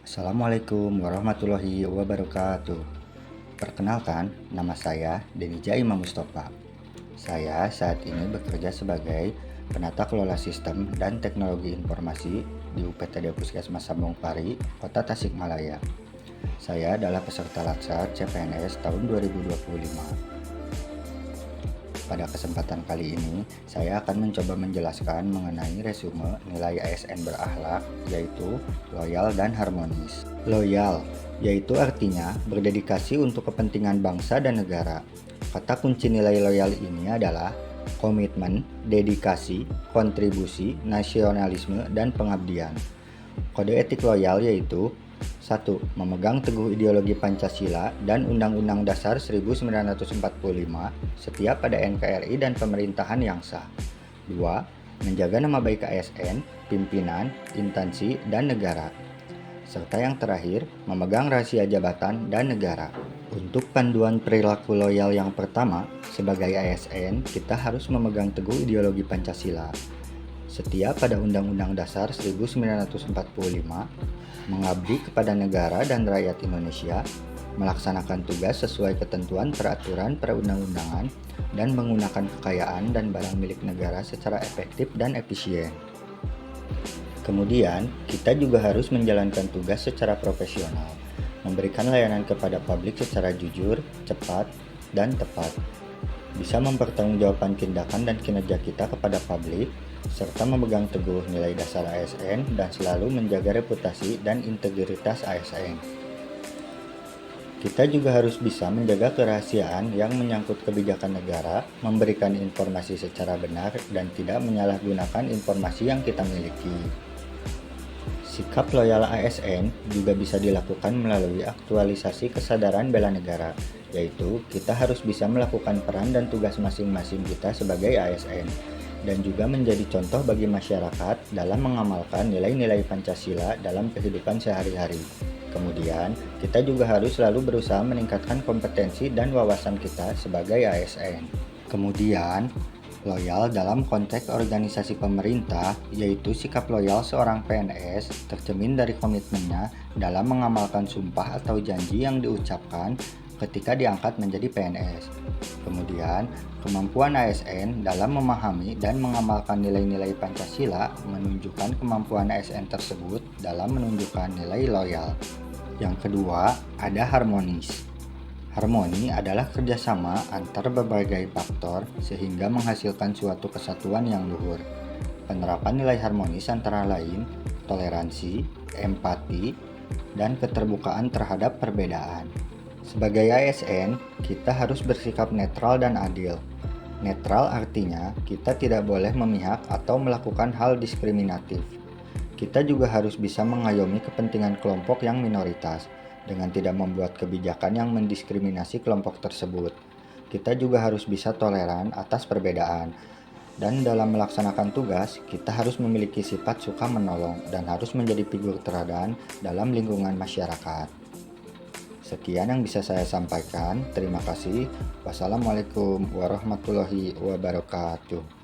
Assalamualaikum warahmatullahi wabarakatuh. Perkenalkan, nama saya Denija Imam Mustafa. Saya saat ini bekerja sebagai penata kelola sistem dan teknologi informasi di UPTD Puskesmas Sambung Pari, Kota Tasikmalaya. Saya adalah peserta latsar CPNS tahun 2025. Pada kesempatan kali ini, saya akan mencoba menjelaskan mengenai resume nilai ASN berakhlak, yaitu loyal dan harmonis. Loyal, yaitu artinya berdedikasi untuk kepentingan bangsa dan negara. Kata kunci nilai loyal ini adalah komitmen, dedikasi, kontribusi, nasionalisme, dan pengabdian. Kode etik loyal yaitu 1. Memegang teguh ideologi Pancasila dan Undang-Undang Dasar 1945 setia pada NKRI dan pemerintahan yang sah. 2. Menjaga nama baik ASN, pimpinan, instansi, dan negara. Serta yang terakhir, memegang rahasia jabatan dan negara. Untuk panduan perilaku loyal yang pertama, sebagai ASN, kita harus memegang teguh ideologi Pancasila, setia pada Undang-Undang Dasar 1945, mengabdi kepada negara dan rakyat Indonesia, melaksanakan tugas sesuai ketentuan peraturan perundang-undangan, dan menggunakan kekayaan dan barang milik negara secara efektif dan efisien. Kemudian, kita juga harus menjalankan tugas secara profesional, memberikan layanan kepada publik secara jujur, cepat, dan tepat, bisa mempertanggungjawabkan tindakan dan kinerja kita kepada publik, serta memegang teguh nilai dasar ASN dan selalu menjaga reputasi dan integritas ASN. Kita juga harus bisa menjaga kerahasiaan yang menyangkut kebijakan negara, memberikan informasi secara benar, dan tidak menyalahgunakan informasi yang kita miliki. Sikap loyal ASN juga bisa dilakukan melalui aktualisasi kesadaran bela negara, yaitu kita harus bisa melakukan peran dan tugas masing-masing kita sebagai ASN, dan juga menjadi contoh bagi masyarakat dalam mengamalkan nilai-nilai Pancasila dalam kehidupan sehari-hari. Kemudian, kita juga harus selalu berusaha meningkatkan kompetensi dan wawasan kita sebagai ASN. Kemudian, loyal dalam konteks organisasi pemerintah, yaitu sikap loyal seorang PNS tercermin dari komitmennya dalam mengamalkan sumpah atau janji yang diucapkan ketika diangkat menjadi PNS. Kemudian, kemampuan ASN dalam memahami dan mengamalkan nilai-nilai Pancasila menunjukkan kemampuan ASN tersebut dalam menunjukkan nilai loyal. Yang kedua, ada harmonis. Harmoni adalah kerjasama antar berbagai faktor sehingga menghasilkan suatu kesatuan yang luhur. Penerapan nilai harmonis antara lain toleransi, empati, dan keterbukaan terhadap perbedaan. Sebagai ASN, kita harus bersikap netral dan adil. Netral artinya kita tidak boleh memihak atau melakukan hal diskriminatif. Kita juga harus bisa mengayomi kepentingan kelompok yang minoritas dengan tidak membuat kebijakan yang mendiskriminasi kelompok tersebut. Kita juga harus bisa toleran atas perbedaan. Dan dalam melaksanakan tugas, kita harus memiliki sifat suka menolong dan harus menjadi figur teladan dalam lingkungan masyarakat. Sekian yang bisa saya sampaikan. Terima kasih. Wassalamualaikum warahmatullahi wabarakatuh.